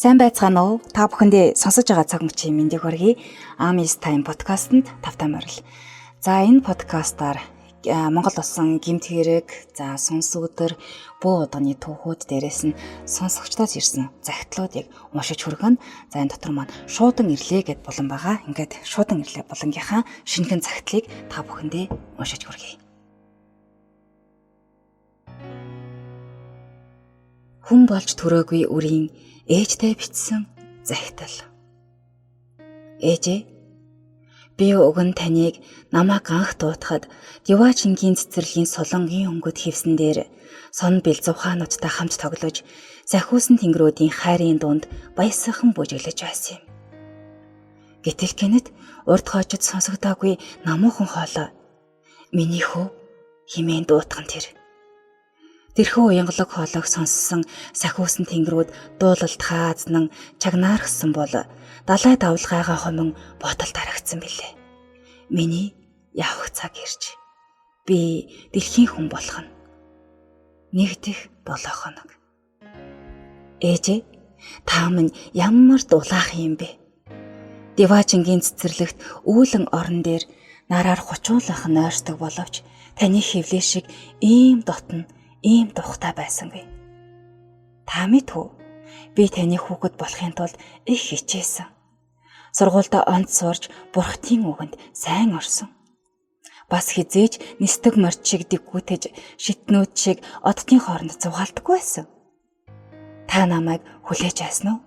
Сайн байцгаана уу? Та бүхэндээ сонсож байгаа цаг мөчийн мэндийг хүргэе. Amis Time podcast-нд тавтай морил. За энэ подкастаар Монгол улсын гэмт хэрэг, сүнс өдөр, буу удагны түүхүүд дээрээс нь сонсогчдоос ирсэн захидлуудыг уншиж хүргэнэ. За энэ дотор маань шуудан ирлээ гэд болон байгаа. Ингээд шуудан ирлээ болонгийнхаа шинэхэн захидлыг та бүхэндээ уншиж хүргэе. Хүн болж төрөөгүй үрийн ээжтэй бичсэн захидал. Ээжээ, би өгөн таныг намайг анх дуутахад Диваачингийн цэцэрлэгийн солонгийн өнгөд хивсэн дээр сон бэлзүү хаануудтай хамт тоглож захиусан тэнгэрүүдийн хайрын дунд баясахан бүжиглэж байсан юм. Гэтэл гэнэт урд хожид сонсогдоогүй намуухан хоолой миний хөө химэн дуутган тэр. Тэрхүү уянгалаг хоолойг сонссон сахиусан тэнгэрүүд дуулалт хаазнан чагнаархсан бол далай давлгайгаа хомин боталд харагдсан билээ. Миний явах цаг ирж. Би дэлхийн хүн болох нь. Нэгдэх 7 хоног. Ээжээ, та минь ямар дулаах юм бэ? Диваачингийн цэцэрлэгт үүлэн орон дээр нараар хучуулах нойрдог боловч таны хөвлөө шиг ийм дотн ийм тухтай байсангүй. Та мэдв үү? Би таны хүүхэд болохын тулд их хичээсэн. Сургуультай онц сурж бурхтын үгэнд сайн орсон. Бас хизээж нисдэг морд шиг дэггүүтэж шитнүүд шиг оддын хооронд зугаалдаггүй байсан. Та намайг хүлээж айсан уу?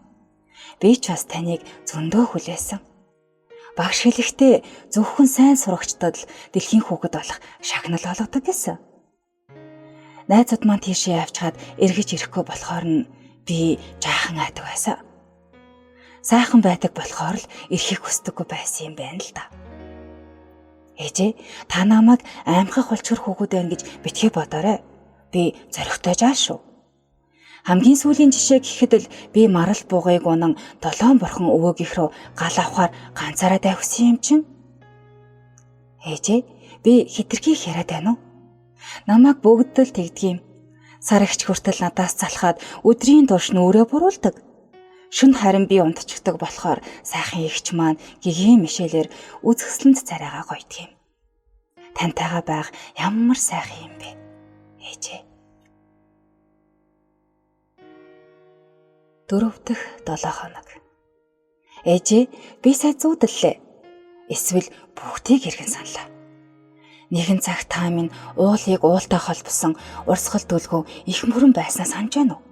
Би ч бас таныг зөндөө хүлээсэн. Багш хэлэхдээ зөвхөн сайн сурагчдад л дэлхийн хүүхэд болох шагнал олгодог гэсэн. Найзууд маань тийшээ явчихад эргэж ирэхгүй болохоор нь би жаахан айдаг байсан. Сайхан байдаг болохоор л ирэхийг хүсдэггүй байсан юм байна л да. Ээжээ, та намайг аймхах болчгор хүүхэд байна гэж битгий бодоорой. Би зоригтой жаа шүү. Хамгийн сүүлийн жишээ гэхэд л би марал буугыг унан 7 бурхан өвөөгийнх рүү гал авахаар ганцаараа давхсан юм чинь. Ээжээ, би хитрхи яриад байна уу? Намайг бүгд л тэгдэг юм. Сар ихч хүртэл надаас залхаад өдрийн турш нүрээ буруулдаг. Шүн харин би унтчихдаг болохоор сайхан ихч маань гэгээн мишэлэр үзэсгэлэнт царайгаа гойдөг юм. Тантайгаа байх ямар сайхан юм бэ? Ээжээ. 4 дахь 7 хоног. Ээжээ, би сая зүүдлээ. Эсвэл бүгдийг эргэн саналаа. Нэгэн цаг та минь уулыг уултай холбосон урсгал дүлгөө их мөрөн байснаа санаж байна уу?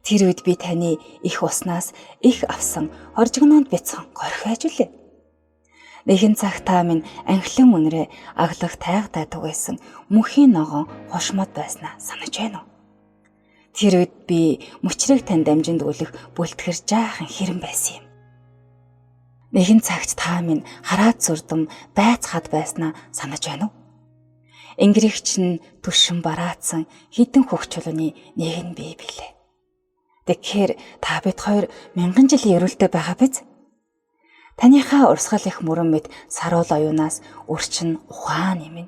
Тэр үед би таны их уснаас их авсан оржигноонд бяцхан горхиж үлээ. Нэгэн цаг та минь анхлан үнрээ аглах тайгатай тугайсан мөхийн ногоон хошмод байснаа санаж байна уу? Тэр үед би мөчрөг тань дамжинд үлэх бүлтгэр жаахан хэрэм байсан юм. Нэгэн цагт та минь хараад сүрдэм байцхад байснаа санаж байна уу? Ингэрэгч нь түшин бараацсан хідэн хөх чулууны нэг нь бий билээ. Тэгэхээр та бид хоёр 1000 жилийн эрүүлтэй байгаа биз? Таныхаа урсгал их мөрөн мэд саруул оюунаас өрчин ухаан юм.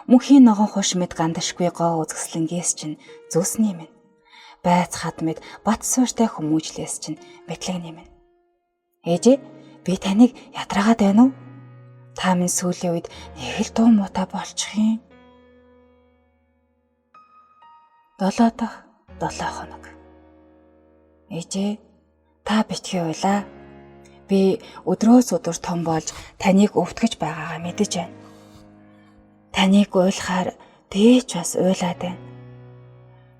Мөнхийн ногоон хош мэд гандашгүй гоо үзэсгэлэнгээс чинь зүсний юм. Байцхад мэд бат суурьтай хүмүүжлээс чинь мэдлэг юм. Ээжээ, би таныг ядраагаад байна уу? Та минь сүүлийн үед нэг л дуу муутай болчих юм. 7 дахь 7 хоног. Ээжээ, та битгий уйлаа. Би өдрөөс өдөр том болж таныг өвтгөж байгаагаа мэдэж байна. Таныг уйлахаар дээч бас уйлаад байна.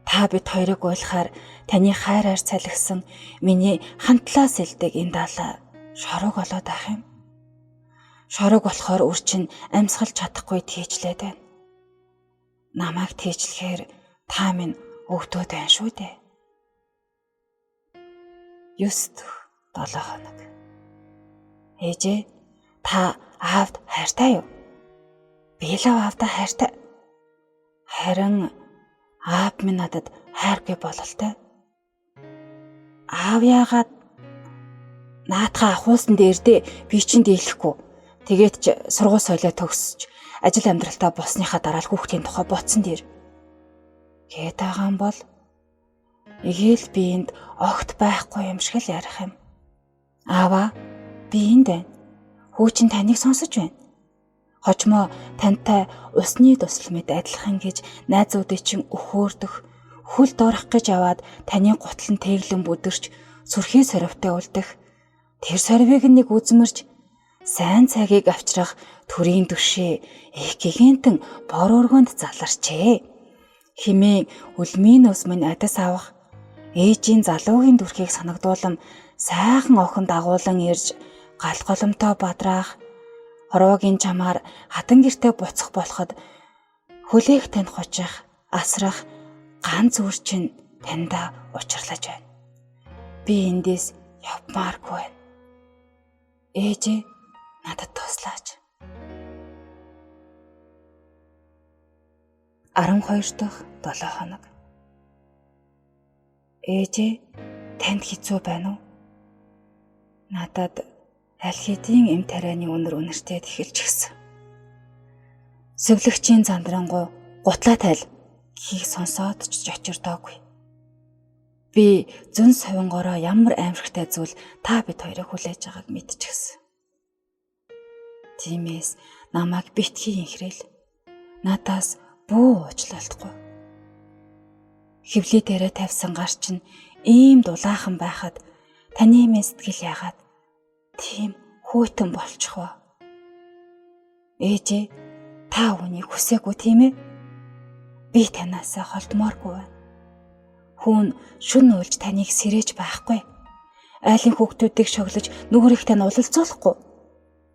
Та бид хоёрыг уйлахаар таны хайраар салхисан миний хамтлаа сэлдэг энэ далаа шорог болоод ах юм. Шорог болохоор үрчин амьсгалж чадахгүй тийчлээд байна. Намайг тийчлэхээр та минь өвдөөд байна шүү дээ. 9 дахь 7 хоног. Ээжээ, та аавд хайртай юу? Би л аавдаа хайртай. Харин аав минь надад хайргүй бололтой. Аав яагаад наатахаа ахуулсан дээрдээ би чинь дийлэхгүй. Тэгээд ч сургууль соёлоо төгсөж ажил амьдралтаа босныхаа дараа л хүүхдийн тухай бодсон дээр. Гээд байгаа юм бол Эгээл би энд огт байхгүй юм шиг л ярих юм. Аава, би энд байна. Хүү чинь таныг сонсож байна. Хожмоо тантай усны тусал мэд адилхан гэж найзуудыг чинь өхөөрдөх, хөл доорох гэж аваад таны гутлан тэглэн бүдэрч сүрхий сорвтой үлдэх. Тэр сорвийг нэг үзмэрч сайн цагийг авчрах төрийн түшээ их гигантэн бор өргөнд заларчээ. Химээ үлмийн ус минь адас авах. Ээжийн залуугийн дүрхийг санагдуулам сайхан охин дагуулan ирж гал голомтой бадраах. Хорвоогийн чамаар хатан гэртээ буцах болоход хүлээх тань хочих, асрах ганц үр чинь таньда учрлаж байна. Би эндээс явмааргүй байна. Ээжээ надад туслаач. 12 дахь 7 хоног. Ээжээ, танд хэцүү байна уу? Надад аль хэдийн эм тарианы үнэр үнэртээд эхэлж гисэн. Сөвлөгчийн зандрангуу гутлаа тайл гэхийг сонсоод ч очирдоогүй. Би зүн совингороо ямар аимшигтай зүйл та бид хоёрыг хүлээж байгааг мэдчихсэн. Тиймээс намайг битгий инхрээл. Надаас бүү уучлалтгүй. Хевлий дээрээ тавьсан гар чинь ийм дулаахан байхад таны эмээ сэтгэл яагаад тийм хүйтэн болчих вэ? Ээжээ, та үнийг хүсээгүй тийм ээ? Би танаас холдмооргүй байна. Хүүн шүн уулж таныг сэрэж байхгүй. Айлын хүүхдүүдийг шоглож нүгэрийг тань улалцуулахгүй.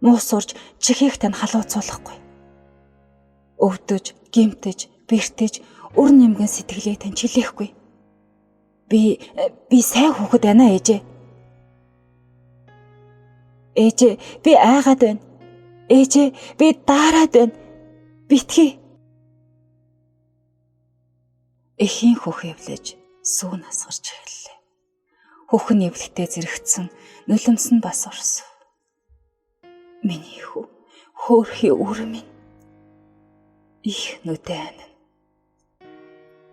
Муус сурж чихийг тань халууцуулахгүй. Өвдөж, гимтэж, бэртэж, үр нэмгэн сэтгэлээ тань чилээхгүй. Би сайн хүүхэд байна ээжээ. Ээжээ, би айгаад байна. Ээжээ, би даарад байна. Битгий. Эхийн хөх эвлэж сүүн асгарч эхэллээ. Хөх нь эвлэгтэй зэрэгцсэн, нулимс нь бас орсон. Миний хүү, хөөрхий үр минь. Их нүдэ анин.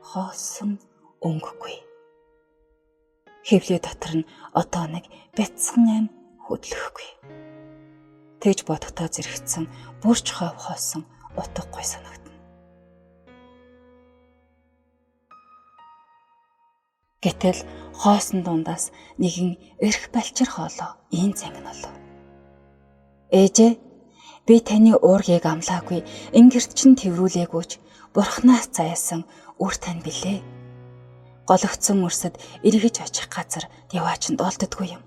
Хоосон өнгөгүй. Хевлээ дотор нь одоо нэг бяцхан ам хөдлөхгүй. Тэгж бодохдоо зэрэгцсэн бүрч хов хоосон утгагүй санагдана. Гэтэл хоосон дундаас нэгэн эрх балчир хоолоо ийн зангинолоо. Ээжээ, би таны уургийг амлаагүй, ингэрт чинь тэрвүүлээгүйч бурхнаас заяасан үр тань билээ. Гологцсон өрсөд эргэж очих газар яваач доолддгүй юм.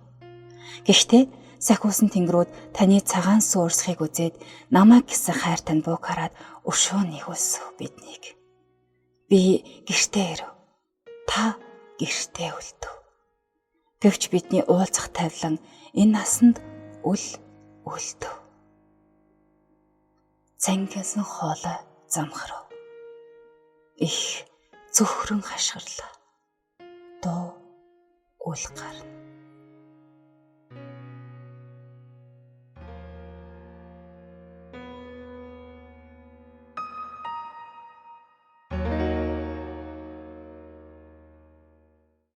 Гэхдээ сахиусан тэнгэрүүд таны цагаан суурсхийг үзээд намайг гэсэн хайр тань бууг хараад өшөө нэгүүлсв биднийг. Би гэртээ ирэв. Та гэртээ үлдэв. Гэвч бидний уулзах тавилан энэ насанд үлдэв. Цангилсан хоолой замхрав. Их зөвхрөн хашгирлаа. Дуу үл гарна.